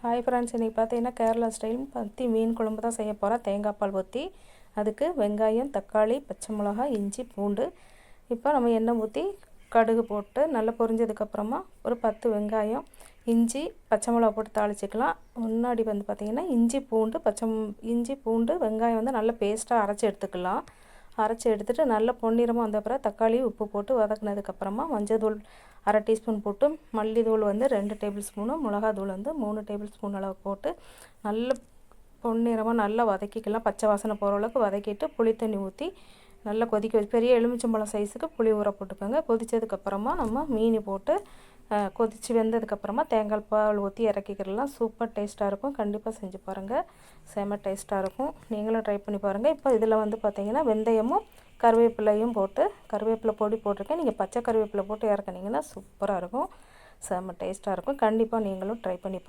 Hi friends, இன்றைக்கி பார்த்தீங்கன்னா Kerala style பத்தி மீன் குழம்பு தான் செய்ய போகிறேன். தேங்காய் பால் ஊற்றி அதுக்கு வெங்காயம், தக்காளி, பச்சை மிளகாய், இஞ்சி, பூண்டு. இப்போ நம்ம எண்ணெய் ஊற்றி கடுகு போட்டு நல்லா பொரிஞ்சதுக்கப்புறமா ஒரு 10 வெங்காயம், இஞ்சி, பச்சை மிளகா போட்டு தாளிச்சிக்கலாம். முன்னாடி வந்து பார்த்திங்கன்னா இஞ்சி பூண்டு வெங்காயம் வந்து நல்லா பேஸ்ட்டாக அரைச்சி எடுத்துக்கலாம். அரைச்சி எடுத்துகிட்டு நல்லா பொன்னிறமாக வந்த அப்புறம் தக்காளி, உப்பு போட்டு வதக்குனதுக்கப்புறமா மஞ்சள்தூள் 1/2 டீஸ்பூன் போட்டு, மல்லித்தூள் வந்து 2 டேபிள் ஸ்பூனு, மிளகாத்தூள் வந்து 3 டேபிள் ஸ்பூன் அளவு போட்டு நல்ல பொன்னிறமாக நல்லா வதக்கிக்கலாம். பச்சை வாசனை போகிற அளவுக்கு வதக்கிட்டு புளி தண்ணி ஊற்றி நல்லா கொதிக்க வச்சு பெரிய எலுமிச்சம்பழம் சைஸுக்கு புளி ஊற போட்டுக்கோங்க. கொதித்ததுக்கப்புறமா நம்ம மீன் போட்டு கொதித்து வெந்ததுக்கப்புறமா தேங்காய் பால் ஊற்றி இறக்கிக்கிறலாம். சூப்பர் டேஸ்ட்டாக இருக்கும். கண்டிப்பாக செஞ்சு பாருங்கள், செம டேஸ்ட்டாக இருக்கும். நீங்களும் ட்ரை பண்ணி பாருங்கள். இப்போ இதில் வந்து பார்த்திங்கன்னா வெந்தயமும் கருவேப்பிலையும் போட்டு, கருவேப்பிலை பொடி போட்டிருக்கேன். நீங்கள் பச்சை கருவேப்பிலை போட்டு இறக்குனீங்கன்னா சூப்பராக இருக்கும், செம டேஸ்ட்டாக இருக்கும். கண்டிப்பாக நீங்களும் ட்ரை பண்ணி பாருங்கள்.